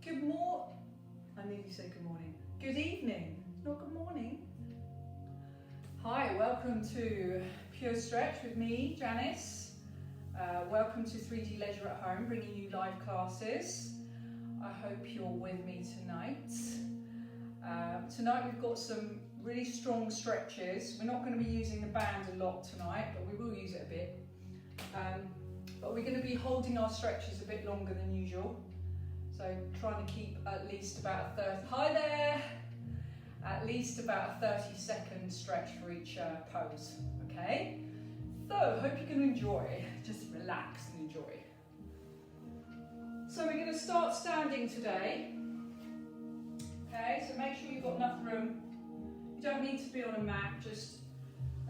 Good morning. I nearly said good morning. Good evening, not good morning. Hi, welcome to Pure Stretch with me, Janice. Welcome to 3D Leisure at Home, bringing you live classes. I hope you're with me tonight. Tonight we've got some really strong stretches. We're not going to be using the band a lot tonight, but we will use it a bit. But we're going to be holding our stretches a bit longer than usual. So trying to keep at least about a 30, hi there! At least about a 30-second stretch for each pose, okay? So, hope you can enjoy, just relax and enjoy. So we're going to start standing today. Okay, so make sure you've got enough room. You don't need to be on a mat, just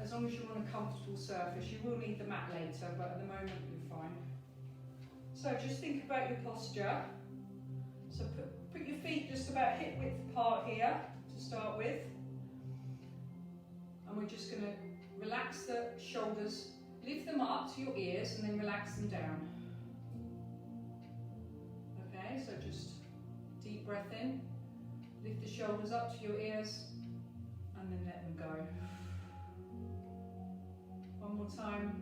as long as you're on a comfortable surface. You will need the mat later, but at the moment you're fine. So just think about your posture. So put your feet just about hip width apart here to start with. And we're just going to relax the shoulders, lift them up to your ears and then relax them down. Okay, so just deep breath in, lift the shoulders up to your ears and then let them go. One more time.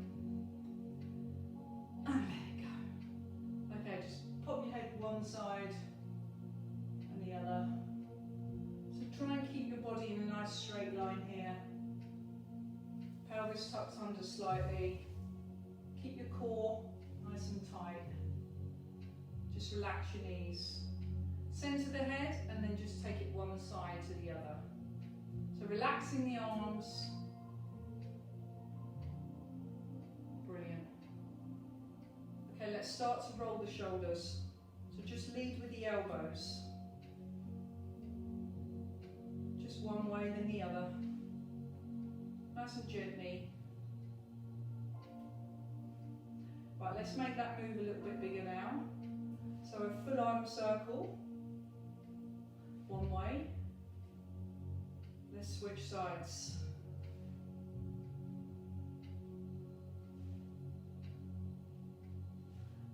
And let it go. Okay, just pop your head one side and the other. So try and keep your body in a nice straight line here. Pelvis tucked under slightly. Keep your core nice and tight. Just relax your knees. Center the head and then just take it one side to the other. So relaxing the arms. Brilliant. Okay, let's start to roll the shoulders. So just lead with the elbows. Just one way then the other. Nice and gently. Right, let's make that move a little bit bigger now. So a full arm circle. One way. Let's switch sides.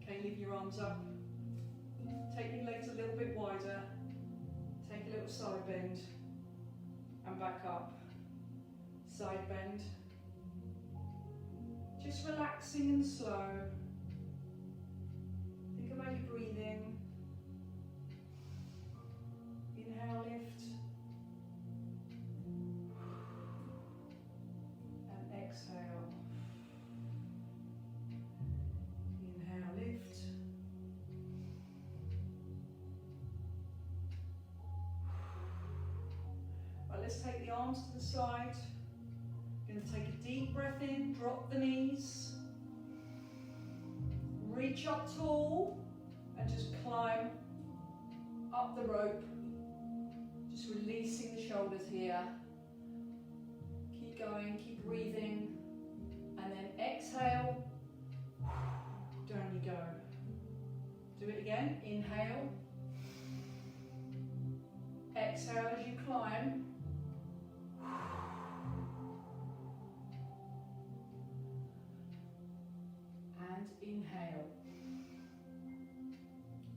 Okay, leave your arms up. Take your legs a little bit wider. Take a little side bend. And back up. Side bend. Just relaxing and slow. Think about your breathing. Inhale, lift. And exhale. Inhale, lift. Right, let's take the arms to the side. Going to take a deep breath in, drop the knees. Reach up tall and just climb up the rope. Just releasing the shoulders here. Keep going, keep breathing. And then exhale. Down you go. Do it again. Inhale. Exhale as you climb. And inhale.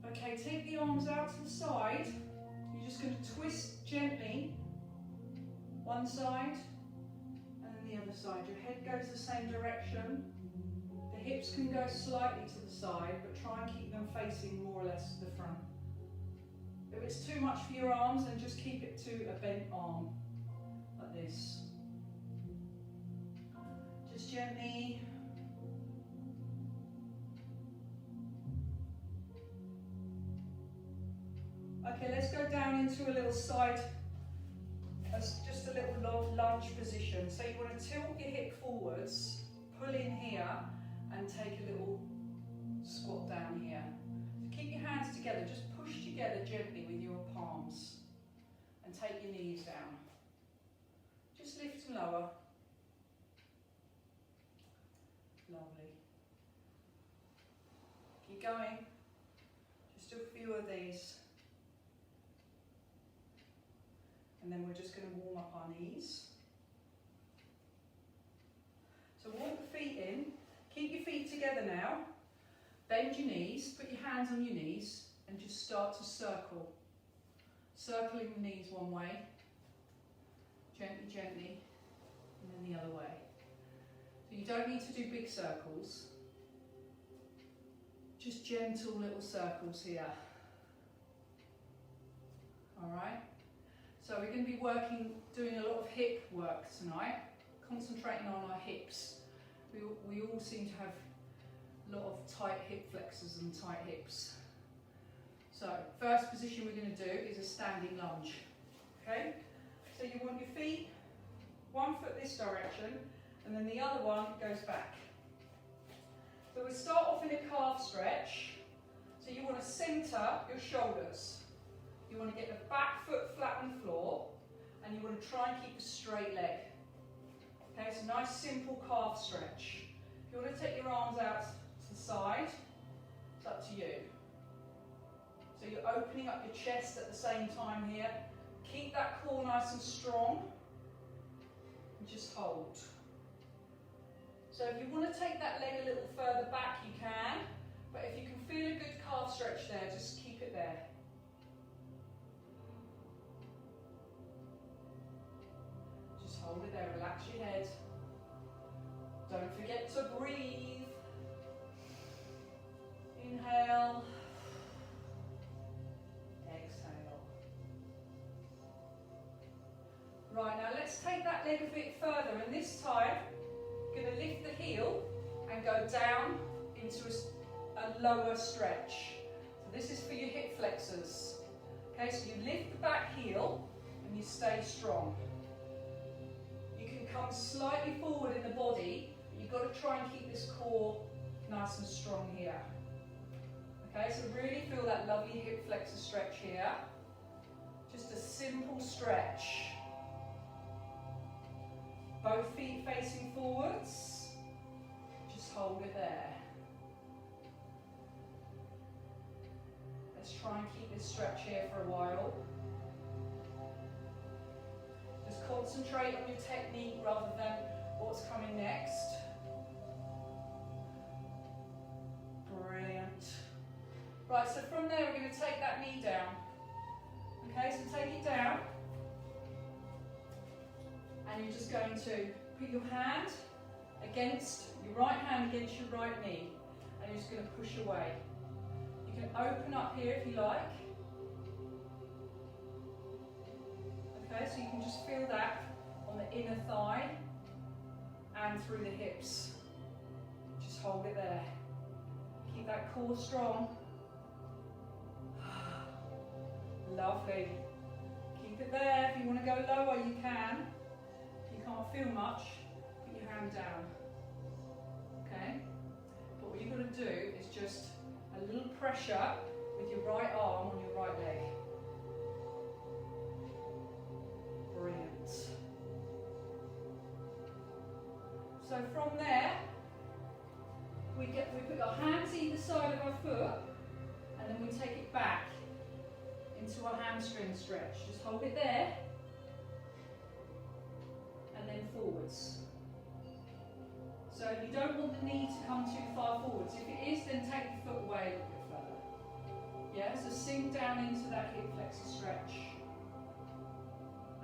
Okay, take the arms out to the side. You're just going to twist gently. One side and then the other side. Your head goes the same direction. The hips can go slightly to the side, but try and keep them facing more or less to the front. If it's too much for your arms, then just keep it to a bent arm, like this. Just gently. Okay, let's go down into a little side, just a little lunge position. So you want to tilt your hip forwards, pull in here, and take a little squat down here. So keep your hands together, just push together gently with your palms, and take your knees down. Just lift and lower. Lovely. Keep going. Just a few of these. And then we're just going to warm up our knees. So walk the feet in. Keep your feet together now. Bend your knees. Put your hands on your knees. And and just start to circle. Circling the knees one way, gently, gently, and then the other way. So you don't need to do big circles, just gentle little circles here. Alright, so we're going to be doing a lot of hip work tonight, concentrating on our hips. We all seem to have a lot of tight hip flexors and tight hips. So, first position we're going to do is a standing lunge. Okay? So you want your feet, one foot this direction, and then the other one goes back. So we'll start off in a calf stretch. So you want to centre your shoulders. You want to get the back foot flat on the floor, and you want to try and keep a straight leg. Okay, it's a nice simple calf stretch. If you want to take your arms out to the side, it's up to you. So you're opening up your chest at the same time here. Keep that core nice and strong, and just hold. So if you want to take that leg a little further back, you can, but if you can feel a good calf stretch there, just keep it there. Just hold it there, relax your head. Don't forget to breathe. Inhale. Exhale. Right, now let's take that leg a bit further, and this time going to lift the heel and go down into a lower stretch. So this is for your hip flexors. Okay, so you lift the back heel and you stay strong. You can come slightly forward in the body, but you've got to try and keep this core nice and strong here. Okay, so really feel that lovely hip flexor stretch here. Just a simple stretch. Both feet facing forwards. Just hold it there. Let's try and keep this stretch here for a while. Just concentrate on your technique rather than what's coming next. Brilliant. Right, so from there we're going to take that knee down. Okay, so take it down. And you're just going to put your hand against, your right hand against your right knee, and you're just going to push away. You can open up here if you like. Okay, so you can just feel that on the inner thigh and through the hips. Just hold it there. Keep that core strong. Lovely. Keep it there. If you want to go lower, you can. Can't feel much, put your hand down. Okay? But what you've got to do is just a little pressure with your right arm on your right leg. Brilliant. So from there, we put our hands either side of our foot, and then we take it back into our hamstring stretch. Just hold it there. And then forwards. So you don't want the knee to come too far forwards. If it is, then take the foot away a little bit further. Yeah, so sink down into that hip flexor stretch.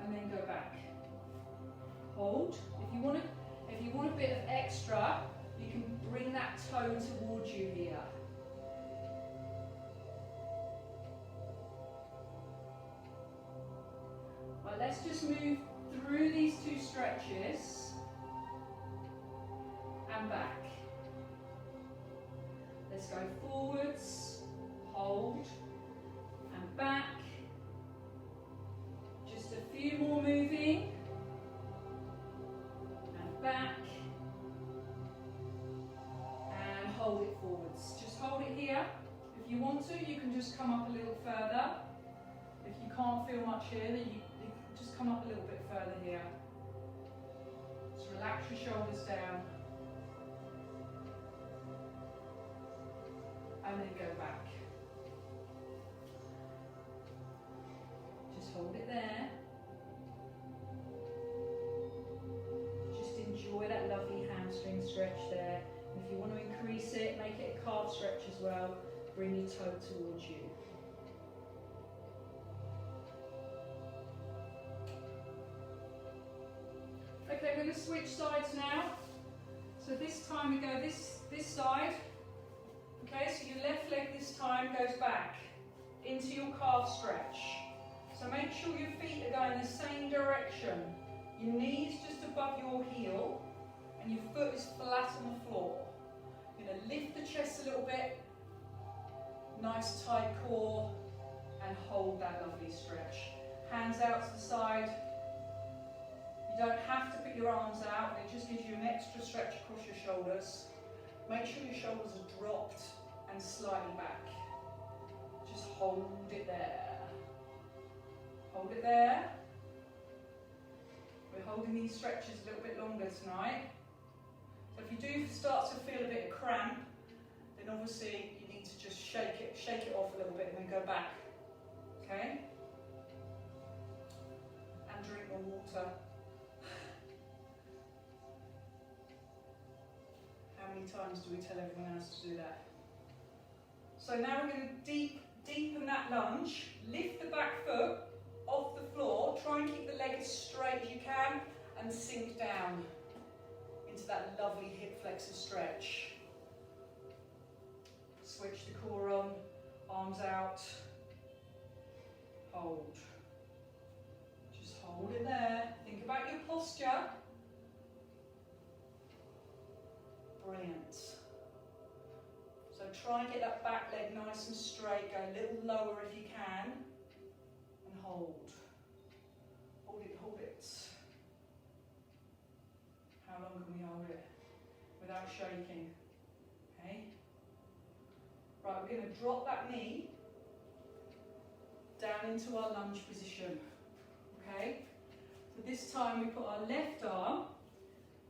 And then go back. Hold. If you want a bit of extra, you can bring that toe towards you here. Right, let's just move through these two stretches and back. Let's go forwards, hold, and back. Just a few more moving, and back, and hold it forwards. Just hold it here. If you want to, you can just come up a little further. If you can't feel much here, then you just come up a little bit further here. Just relax your shoulders down. And then go back. Just hold it there. Just enjoy that lovely hamstring stretch there. And if you want to increase it, make it a calf stretch as well. Bring your toe towards you. going to switch sides now. So this time we go this side. Okay, so your left leg this time goes back into your calf stretch. So make sure your feet are going the same direction. Your knees just above your heel and your foot is flat on the floor. You're going to lift the chest a little bit, nice tight core, and hold that lovely stretch. Hands out to the side. You don't have to put your arms out, it just gives you an extra stretch across your shoulders. Make sure your shoulders are dropped and slightly back. Just hold it there. Hold it there. We're holding these stretches a little bit longer tonight. So if you do start to feel a bit of cramp, then obviously you need to just shake it off a little bit and then go back. Okay? And drink more water. How many times do we tell everyone else to do that? So now we're going to deepen that lunge, lift the back foot off the floor, try and keep the leg as straight as you can and sink down into that lovely hip flexor stretch. Switch the core on, arms out, hold. Just hold it there. Think about your posture. Brilliant. So try and get that back leg nice and straight, go a little lower if you can, and hold. Hold it, hold it. How long can we hold it without shaking? Okay. Right, we're going to drop that knee down into our lunge position. Okay. So this time we put our left arm,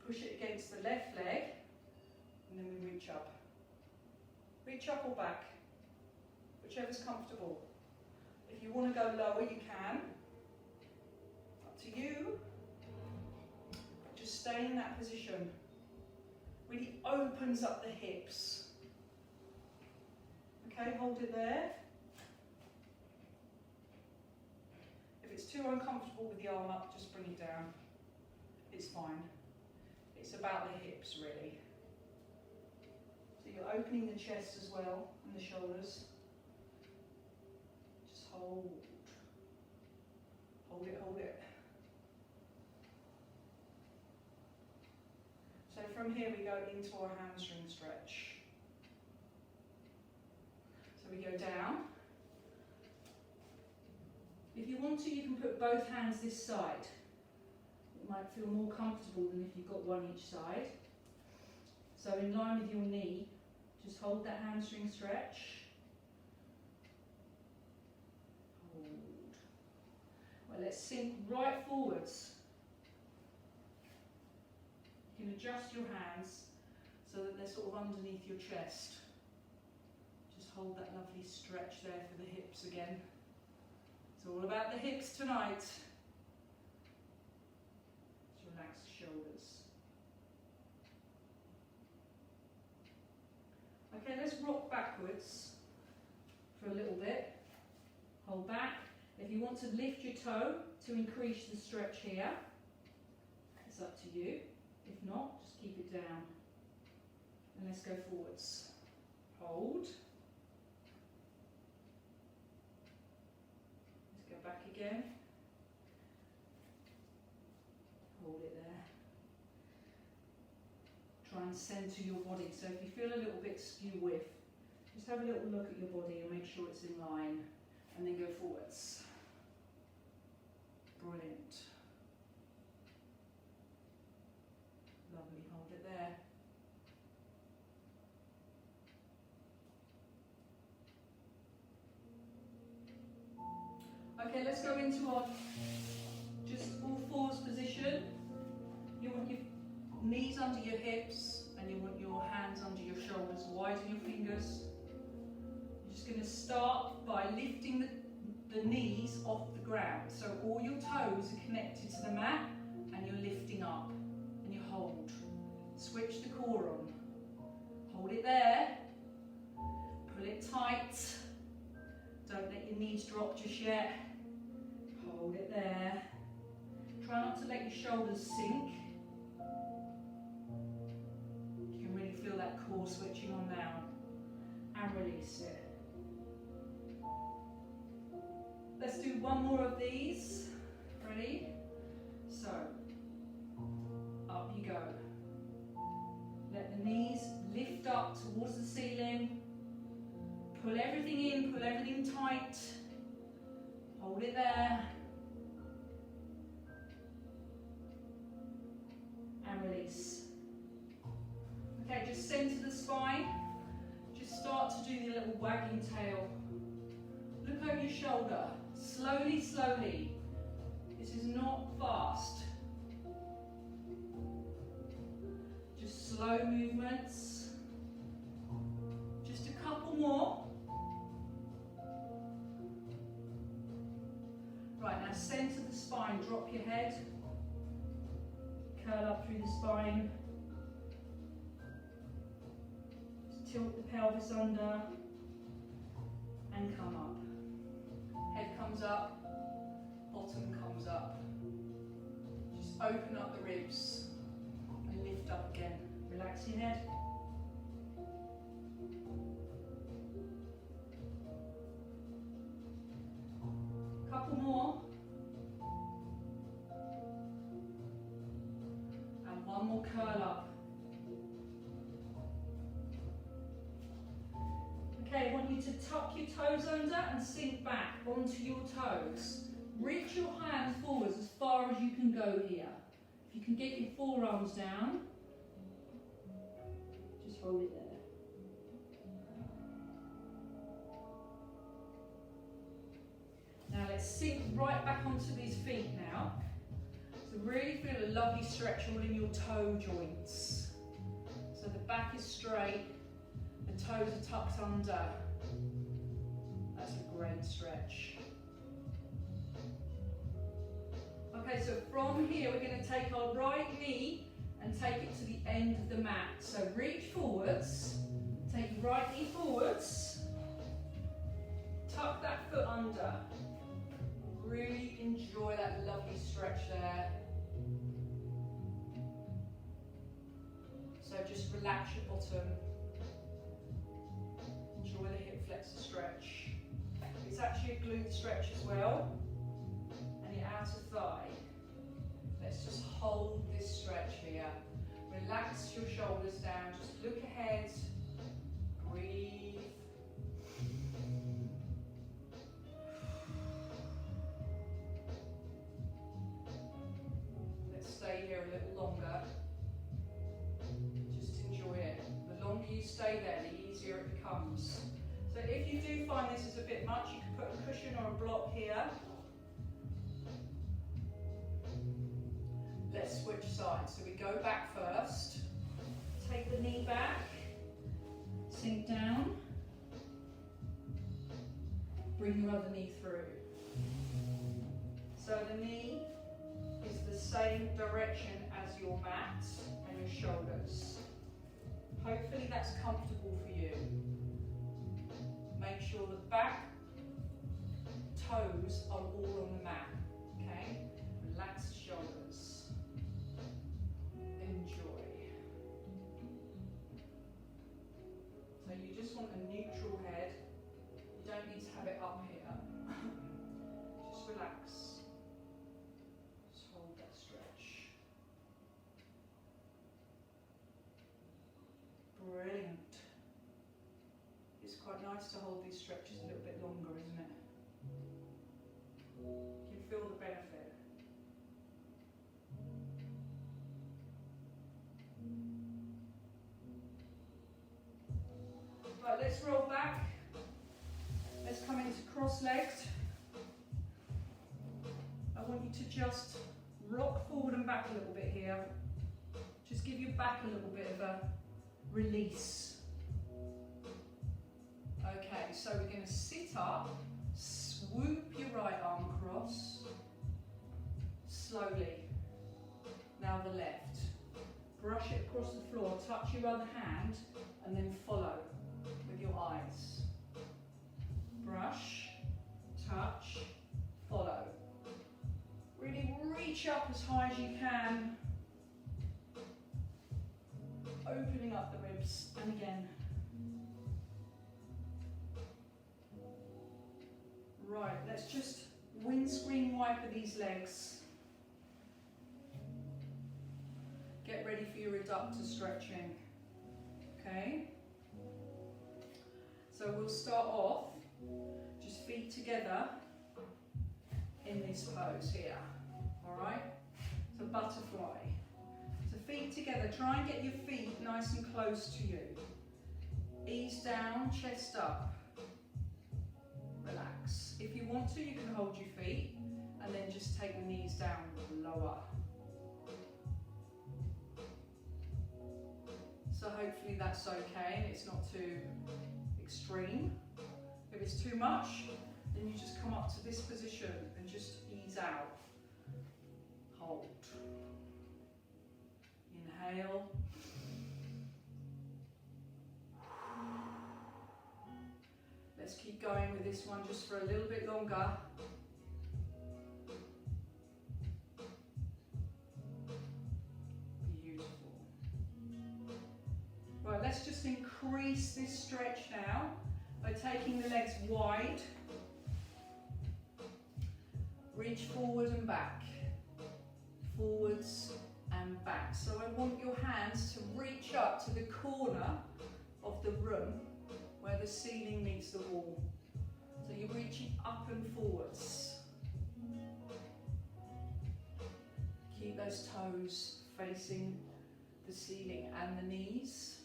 push it against the left leg, and then we reach up. Reach up or back, whichever's comfortable. If you want to go lower, you can. Up to you. Just stay in that position. Really opens up the hips. Okay, hold it there. If it's too uncomfortable with the arm up, just bring it down. It's fine. It's about the hips, really. So you're opening the chest as well, and the shoulders. Just hold. Hold it, hold it. So from here we go into our hamstring stretch. So we go down. If you want to, you can put both hands this side. It might feel more comfortable than if you've got one each side. So in line with your knee, just hold that hamstring stretch. Hold. Well, let's sink right forwards. You can adjust your hands so that they're sort of underneath your chest. Just hold that lovely stretch there for the hips again. It's all about the hips tonight. Just relax the shoulders. Okay, let's rock backwards for a little bit. Hold back. If you want to lift your toe to increase the stretch here, it's up to you. If not, just keep it down. And let's go forwards. Hold. Let's go back again. Hold it there. Try and centre your body. So if you feel a little bit skew with, just have a little look at your body and make sure it's in line, and then go forwards. Brilliant. Lovely, hold it there. Okay, let's go into our just all fours position. You want your knees under your hips and you want your hands under your shoulders. Widen your fingers. You're just going to start by lifting the knees off the ground. So all your toes are connected to the mat and you're lifting up and you hold. Switch the core on. Hold it there. Pull it tight. Don't let your knees drop just yet. Hold it there. Try not to let your shoulders sink. core switching on now. And release it. Let's do one more of these. Ready? So, up you go. Let the knees lift up towards the ceiling. Pull everything in, pull everything tight. Hold it there. And release. Okay, just center the spine. Just start to do the little wagging tail. Look over your shoulder. Slowly, slowly. This is not fast. Just slow movements. Just a couple more. Right, now center the spine. Drop your head. Curl up through the spine. Just tilt the pelvis under. And come up. Head comes up, bottom comes up. Just open up the ribs and lift up again. Relax your head. Couple more. And one more curl up. Okay, I want you to tuck your toes under and sink back onto your toes. Reach your hands forwards as far as you can go here. If you can get your forearms down, just hold it there. Now let's sink right back onto these feet now. So really feel a lovely stretch all in your toe joints. So the back is straight. The toes are tucked under. That's a great stretch. Okay, so from here we're going to take our right knee and take it to the end of the mat. So reach forwards, take your right knee forwards, tuck that foot under. Really enjoy that lovely stretch there. So just relax your bottom. Enjoy the hip flexor stretch. It's actually a glute stretch as well. And your outer thigh. Let's just hold this stretch here. Relax your shoulders down. Just look ahead. Breathe. Let's stay here a little longer. Just enjoy it. The longer you stay there, the easier it becomes. So if you do find this is a bit much, you can put a cushion or a block here. Let's switch sides. So we go back first. Take the knee back. Sink down. Bring your other knee through. So the knee is the same direction as your mat and your shoulders. Hopefully that's comfortable for you. Make sure the back toes are all on the mat, okay? Relax the shoulders. Enjoy. So you just want a neutral head. You don't need to have it up here. Just relax. Just hold that stretch. Brilliant. It's quite nice to hold these stretches a little bit longer, isn't it? You feel the benefit. Right, let's roll back. Let's come into cross-legged. I want you to just rock forward and back a little bit here. Just give your back a little bit of a release. Okay, so we're going to sit up, swoop your right arm across, slowly. Now the left. Brush it across the floor, touch your other hand, and then follow with your eyes. Brush, touch, follow. Really reach up as high as you can, opening up the ribs. ribs, and again. Right, let's just windscreen wiper these legs. Get ready for your adductor stretching. Okay? So we'll start off just feet together in this pose here. Alright? So butterfly. So feet together, try and get your feet nice and close to you. Ease down, chest up. Relax. If you want to, you can hold your feet and then just take the knees down lower. So hopefully that's okay and it's not too extreme. If it's too much, then you just come up to this position and just ease out. Hold. Inhale. Let's keep going with this one just for a little bit longer. Beautiful. Right, let's just increase this stretch now by taking the legs wide. Reach forward and back. Forwards and back. So I want your hands to reach up to the corner of the room where the ceiling meets the wall. So you're reaching up and forwards. Keep those toes facing the ceiling and the knees.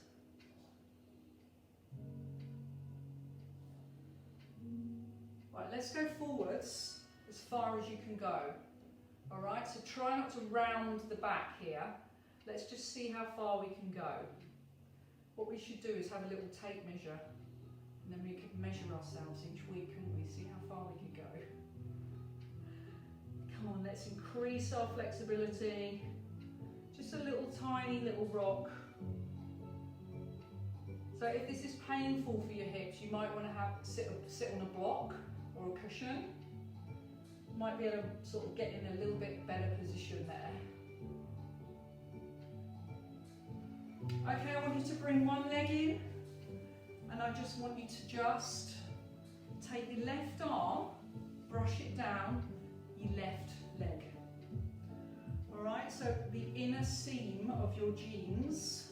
Right, let's go forwards as far as you can go. Alright, so try not to round the back here. Let's just see how far we can go. What we should do is have a little tape measure, and then we could measure ourselves each week, couldn't we? See how far we could go. Come on, let's increase our flexibility. Just a little tiny little rock. So if this is painful for your hips, you might want to sit on a block or a cushion. Might be able to sort of get in a little bit better position there. Okay, I want you to bring one leg in, and I just want you to just take your left arm, brush it down your left leg. Alright, so the inner seam of your jeans,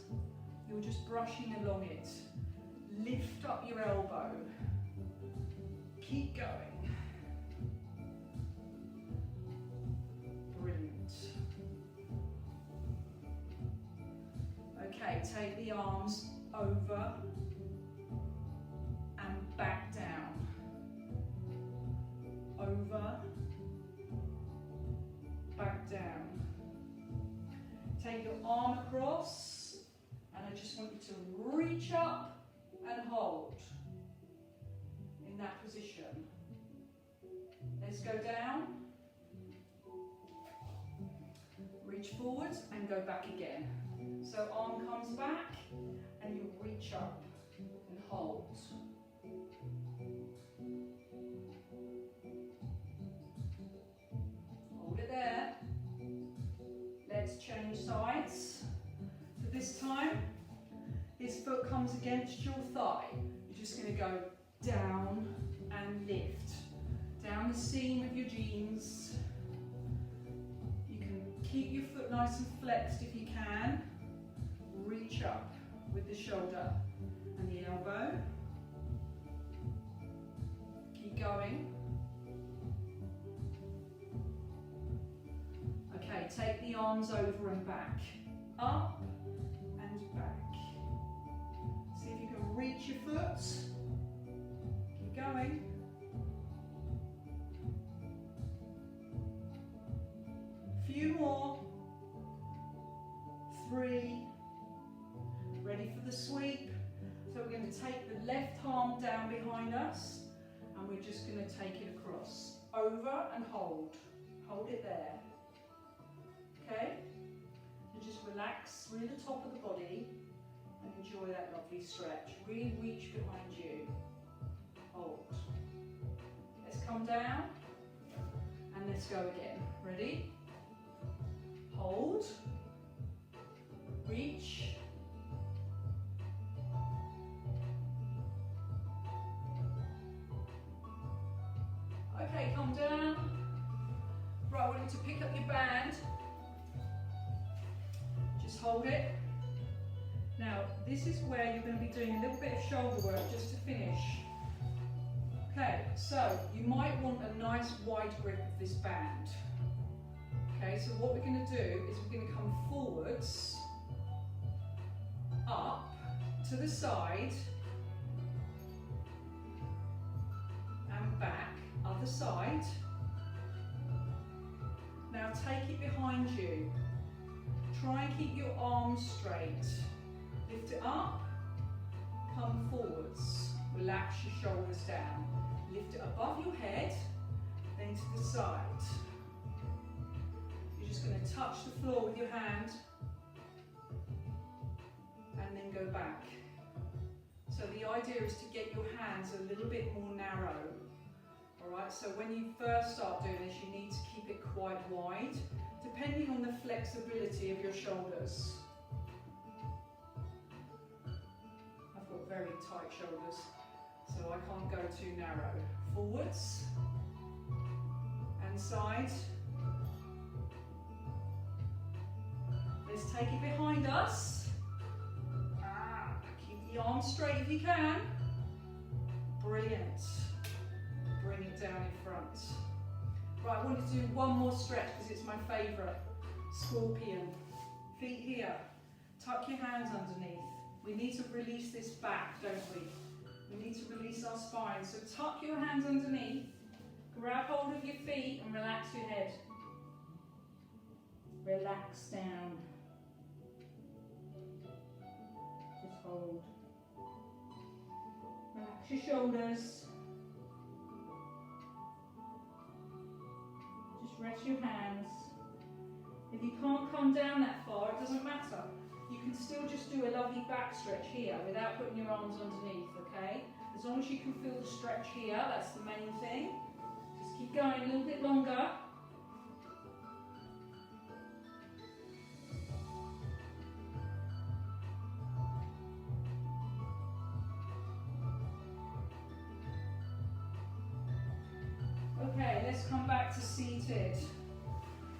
you're just brushing along it. Lift up your elbow. Keep going. Brilliant. Okay, take the arms over and back down. Over, back down. Take your arm across, and I just want you to reach up and hold in that position. Let's go down. Reach forwards and go back again. So arm comes back and you reach up and hold. Hold it there. Let's change sides. So this time, this foot comes against your thigh. You're just going to go down and lift. Down the seam of your jeans. You can keep your foot nice and flexed if you can. Reach up with the shoulder and the elbow. Keep going. Okay, take the arms over and back. Up and back. See if you can reach your foot. Keep going. Few more. 3. Ready for the sweep. So we're going to take the left arm down behind us and we're just going to take it across. Over and hold. Hold it there. Okay? And just relax through the top of the body and enjoy that lovely stretch. Really reach behind you. Hold. Let's come down and let's go again. Ready? Hold. Reach. to pick up your band. Just hold it. Now, this is where you're going to be doing a little bit of shoulder work just to finish. Okay, so you might want a nice wide grip of this band. Okay, so what we're going to do is we're going to come forwards, up, to the side, and back, other side. Now take it behind you. Try and keep your arms straight. Lift it up, come forwards. Relax your shoulders down. Lift it above your head, then to the side. You're just going to touch the floor with your hand and then go back. So the idea is to get your hands a little bit more narrow. Alright, so when you first start doing this, you need to keep it quite wide, depending on the flexibility of your shoulders. I've got very tight shoulders, so I can't go too narrow. Forwards and side. Let's take it behind us. Keep the arms straight if you can. Brilliant. Bring it down in front. Right, I want to do one more stretch because it's my favourite. Scorpion. Feet here. Tuck your hands underneath. We need to release this back, don't we? We need to release our spine. So tuck your hands underneath. Grab hold of your feet and relax your head. Relax down. Just hold. Relax your shoulders. Just rest your hands. If you can't come down that far, it doesn't matter. You can still just do a lovely back stretch here without putting your arms underneath, okay? As long as you can feel the stretch here, that's the main thing. Just keep going a little bit longer. Okay, let's come back to seated.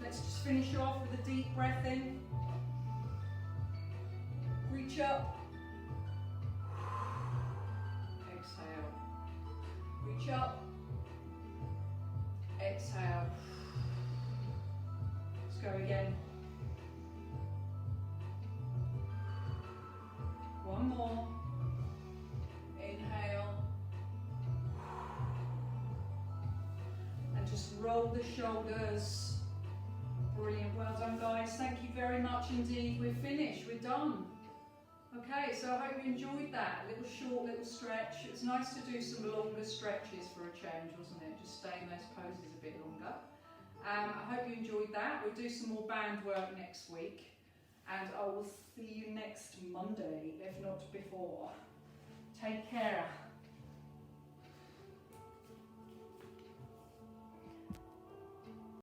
Let's just finish off with a deep breath in. Reach up. Exhale. Reach up. Exhale. Let's go again. One more. Inhale. And just roll the shoulders. Brilliant. Well done, guys. Thank you very much indeed. We're finished. We're done. Okay, so I hope you enjoyed that. A little short, little stretch. It's nice to do some longer stretches for a change, wasn't it? Just stay in those poses a bit longer. I hope you enjoyed that. We'll do some more band work next week. And I will see you next Monday, if not before. Take care.